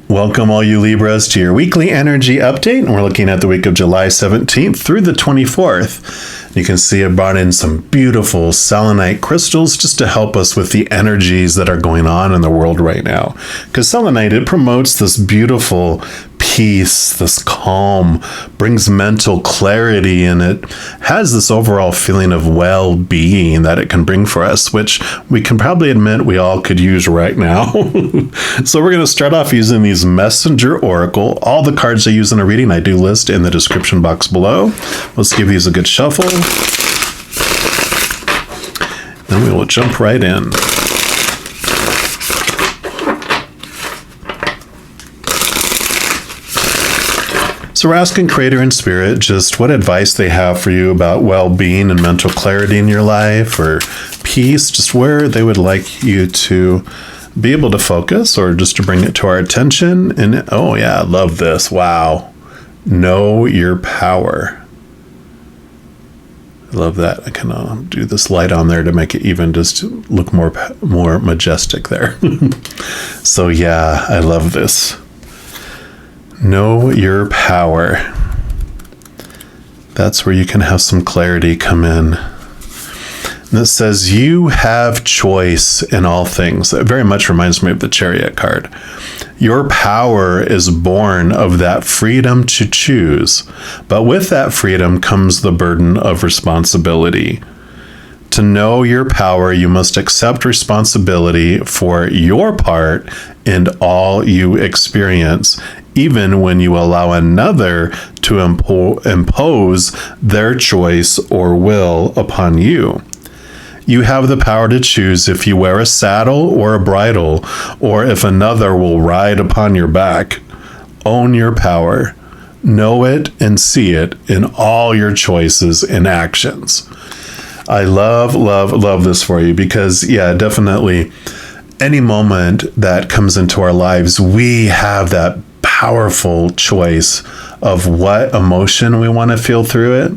Welcome, all you Libras, to your weekly energy update. And we're looking at the week of July 17th through the 24th. You can see I brought in some beautiful selenite crystals just to help us with the energies that are going on in the world right now. Because selenite, it promotes this beautiful peace, this calm, brings mental clarity, and it has this overall feeling of well-being that it can bring for us, which we can probably admit we all could use right now. So we're going to start off using these Messenger Oracle. All the cards I use in a reading I do list in the description box below. Let's give these a good shuffle. Then we will jump right in. So we're asking Creator and Spirit just what advice they have for you about well-being and mental clarity in your life, or peace, just where they would like you to be able to focus, or just to bring it to our attention. And oh yeah, I love this. Wow. Know your power. I love that. I can do this light on there to make it even just look more majestic there. So yeah, I love this. Know your power. That's where you can have some clarity come in. And it says, you have choice in all things. It very much reminds me of the Chariot card. Your power is born of that freedom to choose, but with that freedom comes the burden of responsibility. To know your power, you must accept responsibility for your part in all you experience, even when you allow another to impose their choice or will upon you. You have the power to choose if you wear a saddle or a bridle, or if another will ride upon your back. Own your power. Know it and see it in all your choices and actions. I love, love, love this for you because, yeah, definitely any moment that comes into our lives, we have that powerful choice of what emotion we want to feel through it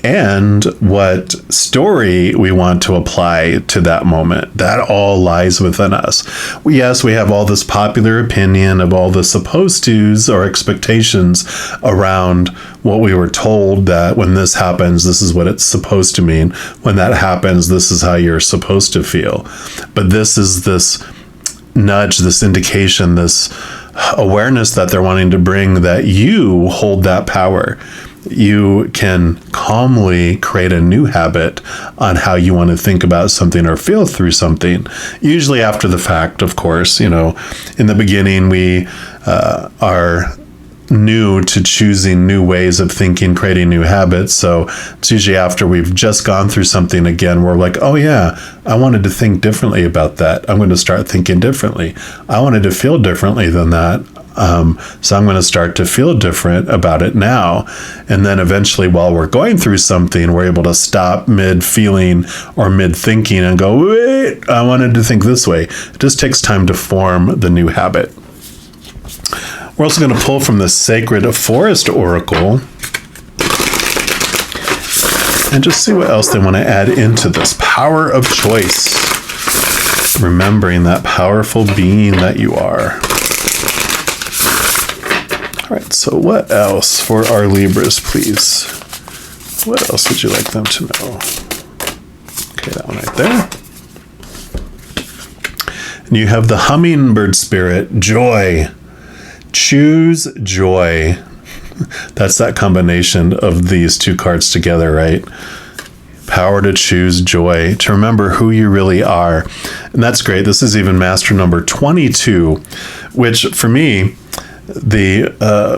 and what story we want to apply to that moment. That all lies within us. Yes, we have all this popular opinion of all the supposed to's or expectations around what we were told, that when this happens, this is what it's supposed to mean. When that happens, this is how you're supposed to feel. But this is this nudge, this indication, this awareness that they're wanting to bring, that you hold that power. You can calmly create a new habit on how you want to think about something or feel through something. Usually after the fact, of course. In the beginning, we are new to choosing new ways of thinking, creating new habits. So it's usually after we've just gone through something again, we're like, oh yeah, I wanted to think differently about that. I'm going to start thinking differently. I wanted to feel differently than that. So I'm going to start to feel different about it now. And then eventually, while we're going through something, we're able to stop mid-feeling or mid-thinking and go, wait, I wanted to think this way. It just takes time to form the new habit. We're also going to pull from the Sacred Forest Oracle and just see what else they want to add into this power of choice. Remembering that powerful being that you are. All right, so what else for our Libras, please? What else would you like them to know? Okay, that one right there. And you have the Hummingbird Spirit, joy. Choose joy. That's that combination of these two cards together, right? Power to choose joy, to remember who you really are. And that's great. This is even master number 22, which for me, the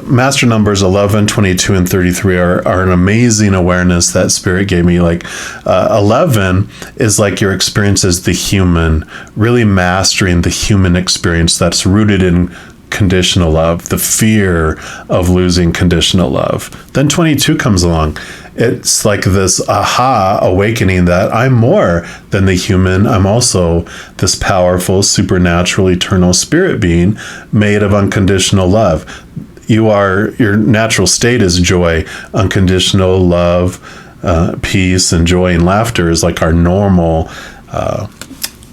master numbers 11, 22, and 33 are an amazing awareness that Spirit gave me. Like 11 is like your experience as the human, really mastering the human experience that's rooted in conditional love, the fear of losing conditional love. Then 22 comes along. It's like this aha awakening that I'm more than the human. I'm also this powerful, supernatural, eternal spirit being made of unconditional love. Your natural state is joy, unconditional love, peace, and joy and laughter is like our normal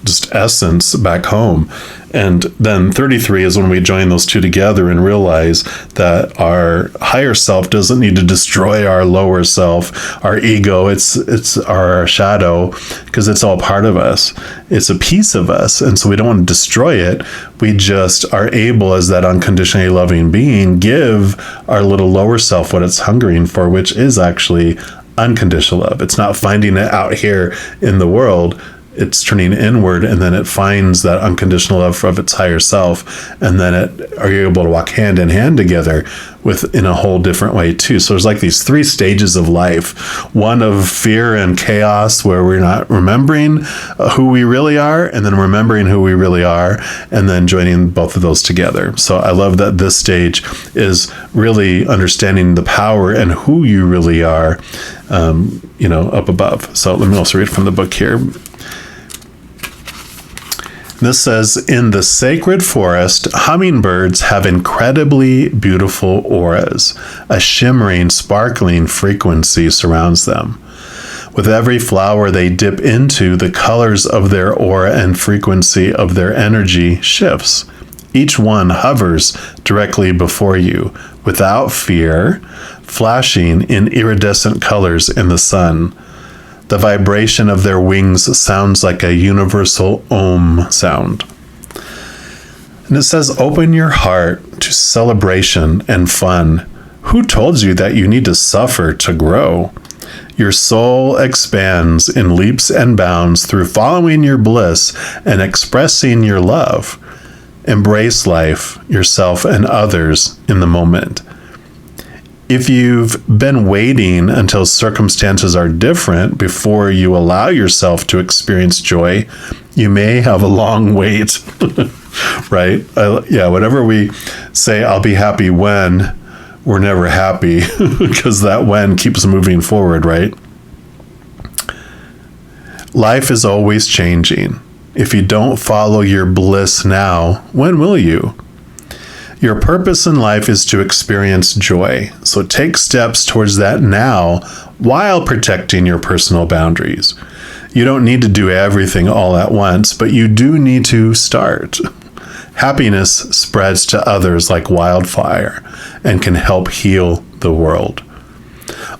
just essence back home. And then 33 is when we join those two together and realize that our higher self doesn't need to destroy our lower self, our ego. It's our shadow, because it's all part of us. It's a piece of us. And so we don't want to destroy it. We just are able, as that unconditionally loving being, give our little lower self what it's hungering for, which is actually unconditional love. It's not finding it out here in the world. It's turning inward, and then it finds that unconditional love of its higher self, and then are you able to walk hand in hand together in a whole different way too. So there's like these three stages of life: one of fear and chaos, where we're not remembering who we really are, and then remembering who we really are, and then joining both of those together. So I love that this stage is really understanding the power and who you really are, up above. So let me also read from the book here. This says, in the sacred forest, hummingbirds have incredibly beautiful auras. A shimmering, sparkling frequency surrounds them. With every flower they dip into, the colors of their aura and frequency of their energy shifts. Each one hovers directly before you, without fear, flashing in iridescent colors in the sun. The vibration of their wings sounds like a universal Om sound. And it says, open your heart to celebration and fun. Who told you that you need to suffer to grow? Your soul expands in leaps and bounds through following your bliss and expressing your love. Embrace life, yourself, and others in the moment. If you've been waiting until circumstances are different before you allow yourself to experience joy, you may have a long wait, right? Whenever we say, I'll be happy when, we're never happy, because that when keeps moving forward, right? Life is always changing. If you don't follow your bliss now, when will you? Your purpose in life is to experience joy, so take steps towards that now while protecting your personal boundaries. You don't need to do everything all at once, but you do need to start. Happiness spreads to others like wildfire and can help heal the world.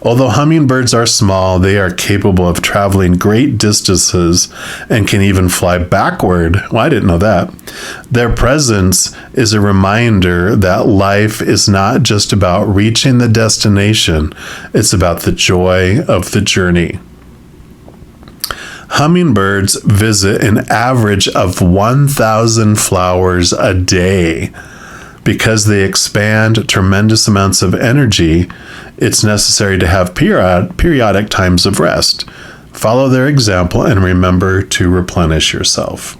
Although hummingbirds are small, they are capable of traveling great distances and can even fly backward. Well, I didn't know that. Their presence is a reminder that life is not just about reaching the destination, it's about the joy of the journey. Hummingbirds visit an average of 1,000 flowers a day. Because they expand tremendous amounts of energy, it's necessary to have periodic times of rest. Follow their example and remember to replenish yourself.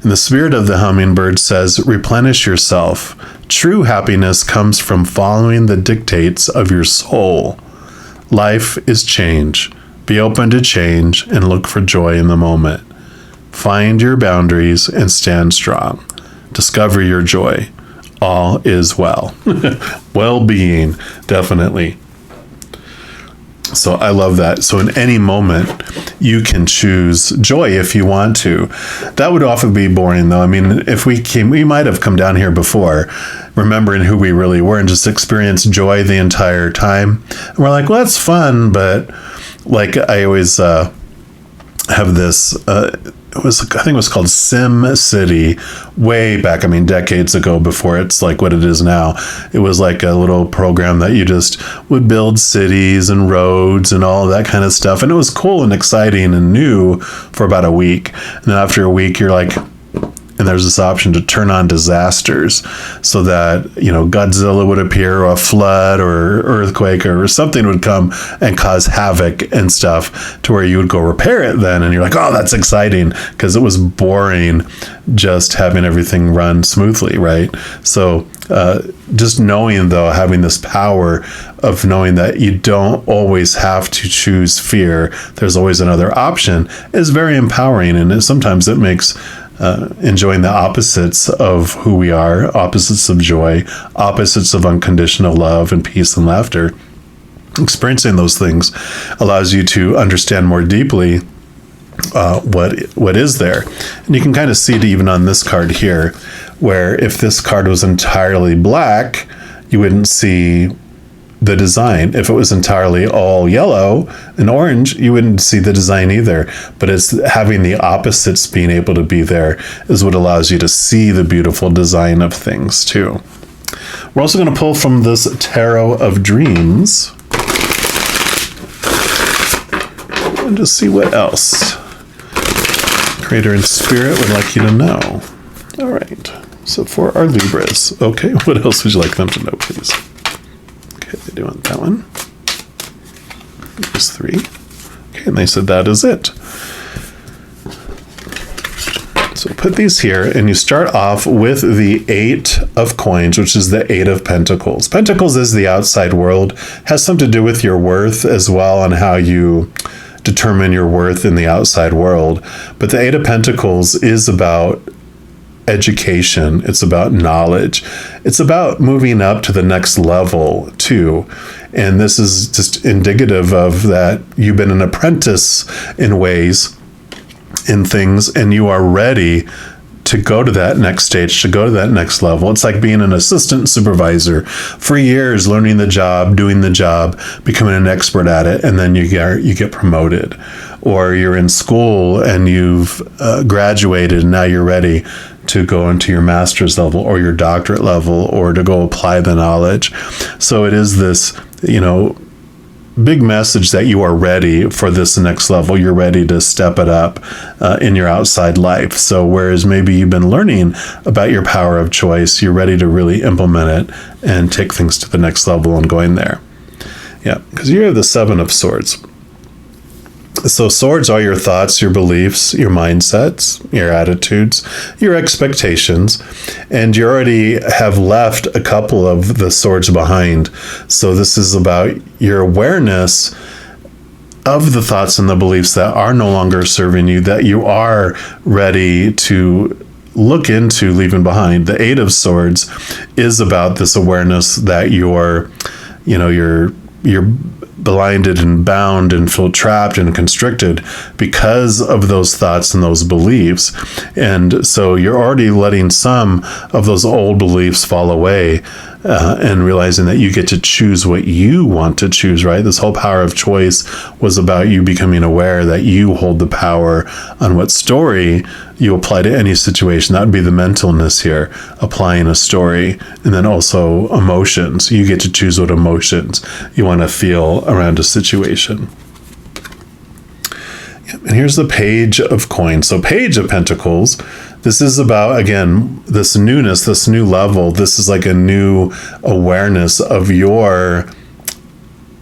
And the spirit of the hummingbird says, replenish yourself. True happiness comes from following the dictates of your soul. Life is change. Be open to change and look for joy in the moment. Find your boundaries and stand strong. Discover your joy. All is well. Well-being, definitely. So I love that. So in any moment, you can choose joy if you want to. That would often be boring, though. I mean, if we might have come down here before, remembering who we really were, and just experience joy the entire time. And we're like, well, that's fun, but like I always have this. I think it was called Sim City way back, decades ago, before it's like what it is now. It was like a little program that you just would build cities and roads and all of that kind of stuff. And it was cool and exciting and new for about a week. And then after a week, you're like, and there's this option to turn on disasters so that, Godzilla would appear, or a flood or earthquake or something would come and cause havoc and stuff, to where you would go repair it then. And you're like, oh, that's exciting, because it was boring just having everything run smoothly, right? So just knowing, though, having this power of knowing that you don't always have to choose fear, there's always another option, is very empowering. And sometimes it makes enjoying the opposites of who we are, opposites of joy, opposites of unconditional love and peace and laughter. Experiencing those things allows you to understand more deeply what is there. And you can kind of see it even on this card here, where if this card was entirely black, you wouldn't see the design. If it was entirely all yellow and orange, you wouldn't see the design either. But it's having the opposites being able to be there is what allows you to see the beautiful design of things too. We're also going to pull from this Tarot of Dreams and just see what else Creator and Spirit would like you to know. All right. So for our Libras, okay, what else would you like them to know, please? Okay, they do want that one. There's 3. Okay, and they said that is it. So put these here, and you start off with the 8 of coins, which is the 8 of pentacles. Pentacles is the outside world, has something to do with your worth as well, on how you determine your worth in the outside world. But the 8 of pentacles is about education. It's about knowledge. It's about moving up to the next level too. And this is just indicative of that you've been an apprentice in ways, in things, and you are ready to go to that next stage, to go to that next level. It's like being an assistant supervisor for years, learning the job, doing the job, becoming an expert at it, and then you get promoted. Or you're in school and you've graduated, and now you're ready to go into your master's level or your doctorate level, or to go apply the knowledge. So it is this, big message that you are ready for this next level. You're ready to step it up in your outside life. So whereas maybe you've been learning about your power of choice, you're ready to really implement it and take things to the next level and going there. Yeah, because you have the 7 of Swords. So swords are your thoughts, your beliefs, your mindsets, your attitudes, your expectations, and you already have left a couple of the swords behind. So this is about your awareness of the thoughts and the beliefs that are no longer serving you, that you are ready to look into leaving behind. The 8 of Swords is about this awareness that you're blinded and bound and feel trapped and constricted because of those thoughts and those beliefs. And so you're already letting some of those old beliefs fall away and realizing that you get to choose what you want to choose, right? This whole power of choice was about you becoming aware that you hold the power on what story you apply to any situation. That would be the mentalness here, applying a story. And then also emotions. You get to choose what emotions you want to feel around a situation. And here's the Page of Coins. So Page of Pentacles, this is about, again, this newness, this new level. This is like a new awareness of your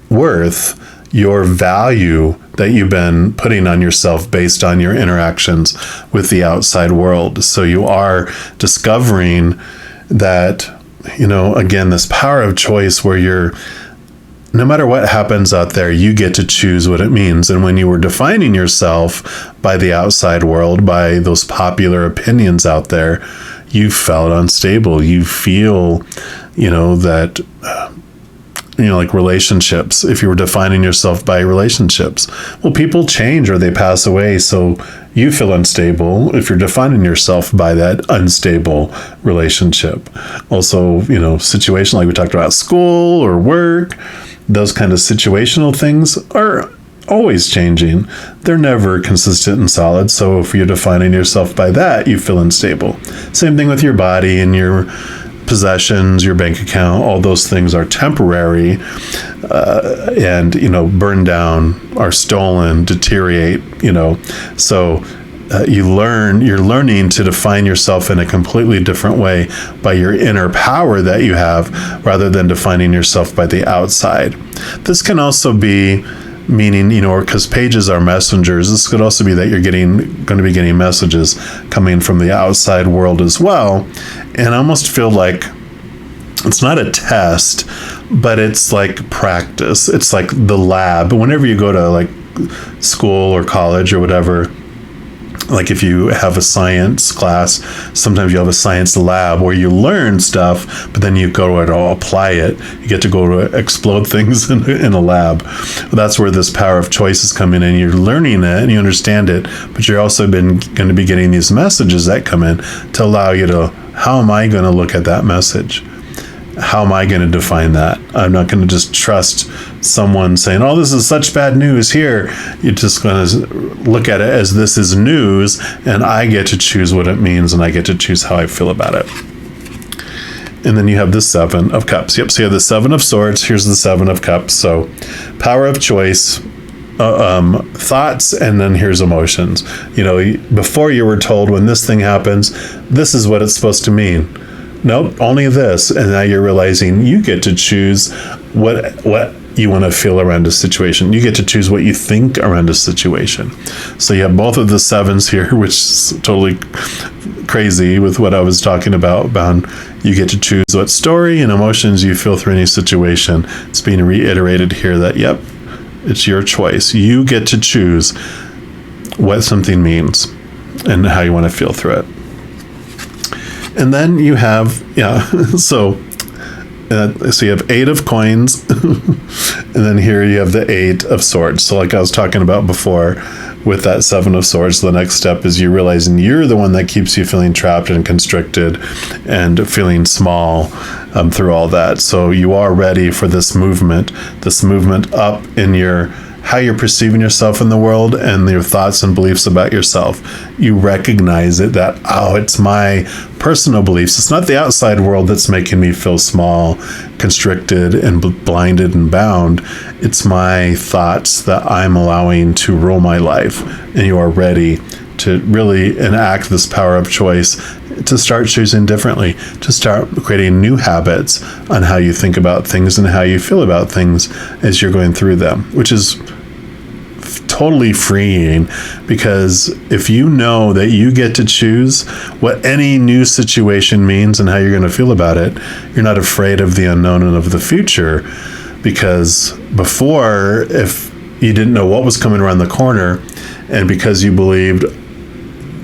worth, your value that you've been putting on yourself based on your interactions with the outside world. So you are discovering that, again, this power of choice where no matter what happens out there, you get to choose what it means. And when you were defining yourself by the outside world, by those popular opinions out there, you felt unstable. You feel, that, like relationships, if you were defining yourself by relationships, well, people change or they pass away. So you feel unstable if you're defining yourself by that unstable relationship. Also, situation like we talked about, school or work, those kind of situational things are always changing. They're never consistent and solid. So if you're defining yourself by that, you feel unstable. Same thing with your body and your possessions, your bank account. All those things are temporary and, burn down, are stolen, deteriorate, So you're learning to define yourself in a completely different way by your inner power that you have, rather than defining yourself by the outside. This can also be meaning, because pages are messengers. This could also be that you're going to be getting messages coming from the outside world as well. And I almost feel like it's not a test, but it's like practice. It's like the lab. Whenever you go to like school or college or whatever, Like if you have a science class, sometimes you have a science lab where you learn stuff, but then you go to apply it. You get to go to explode things in a lab. That's where this power of choice is coming in. You're learning it and you understand it, but you're also going to be getting these messages that come in to allow you to, how am I going to look at that message? How am I going to define that? I'm not going to just trust someone saying, oh, this is such bad news here. You're just going to look at it as this is news, and I get to choose what it means, and I get to choose how I feel about it. And then you have the Seven of Cups. Yep, so you have the Seven of Swords. Here's the Seven of Cups. So power of choice, thoughts, and then here's emotions. Before you were told when this thing happens, this is what it's supposed to mean. Nope, only this. And now you're realizing you get to choose what you want to feel around a situation. You get to choose what you think around a situation. So you have both of the sevens here, which is totally crazy with what I was talking about. You get to choose what story and emotions you feel through any situation. It's being reiterated here that, yep, it's your choice. You get to choose what something means and how you want to feel through it. And then you have, so you have 8 of coins, and then here you have the 8 of swords. So like I was talking about before with that 7 of swords, the next step is you realizing you're the one that keeps you feeling trapped and constricted and feeling small through all that. So you are ready for this movement up in how you're perceiving yourself in the world and your thoughts and beliefs about yourself. You recognize it that, it's my personal beliefs. It's not the outside world that's making me feel small, constricted, and blinded and bound. It's my thoughts that I'm allowing to rule my life. And you are ready to really enact this power of choice to start choosing differently, to start creating new habits on how you think about things and how you feel about things as you're going through them, which is totally freeing, because if you know that you get to choose what any new situation means and how you're going to feel about it, you're not afraid of the unknown and of the future. Because before, if you didn't know what was coming around the corner, and because you believed,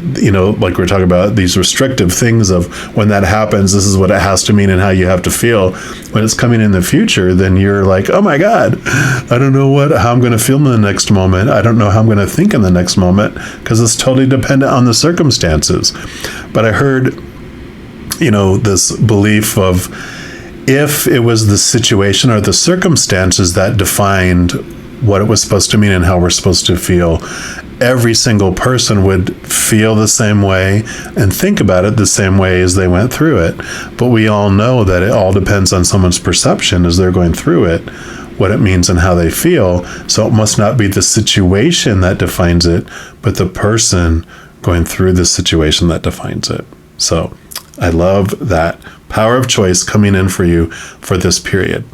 like we're talking about these restrictive things of when that happens, this is what it has to mean and how you have to feel. When it's coming in the future, then you're like, oh my God, I don't know how I'm going to feel in the next moment. I don't know how I'm going to think in the next moment, because it's totally dependent on the circumstances. But I heard, this belief of, if it was the situation or the circumstances that defined what it was supposed to mean and how we're supposed to feel, every single person would feel the same way and think about it the same way as they went through it. But we all know that it all depends on someone's perception as they're going through it, what it means and how they feel. So it must not be the situation that defines it, but the person going through the situation that defines it. So I love that power of choice coming in for you for this period.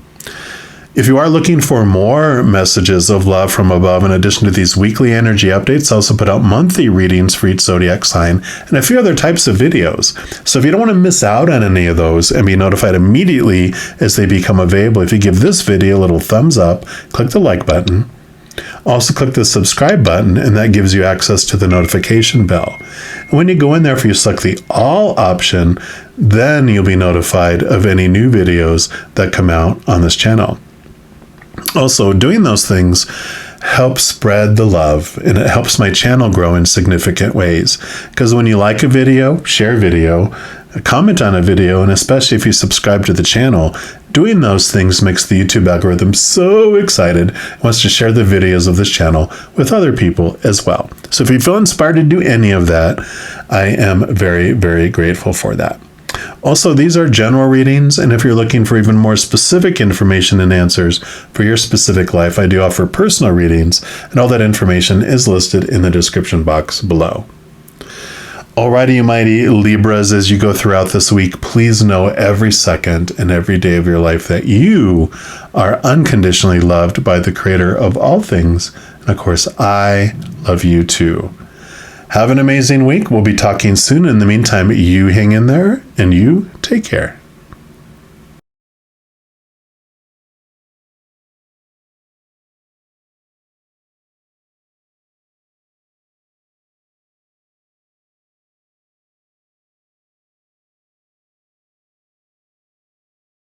If you are looking for more messages of love from above, in addition to these weekly energy updates, I also put out monthly readings for each zodiac sign and a few other types of videos. So if you don't want to miss out on any of those and be notified immediately as they become available, if you give this video a little thumbs up, click the like button. Also click the subscribe button, and that gives you access to the notification bell. And when you go in there, if you select the all option, then you'll be notified of any new videos that come out on this channel. Also, doing those things helps spread the love, and it helps my channel grow in significant ways. Because when you like a video, share a video, comment on a video, and especially if you subscribe to the channel, doing those things makes the YouTube algorithm so excited and wants to share the videos of this channel with other people as well. So if you feel inspired to do any of that, I am very, very grateful for that. Also, these are general readings, and if you're looking for even more specific information and answers for your specific life, I do offer personal readings, and all that information is listed in the description box below. Alrighty, you mighty Libras, as you go throughout this week, please know every second and every day of your life that you are unconditionally loved by the Creator of all things, and of course, I love you too. Have an amazing week. We'll be talking soon. In the meantime, you hang in there and you take care.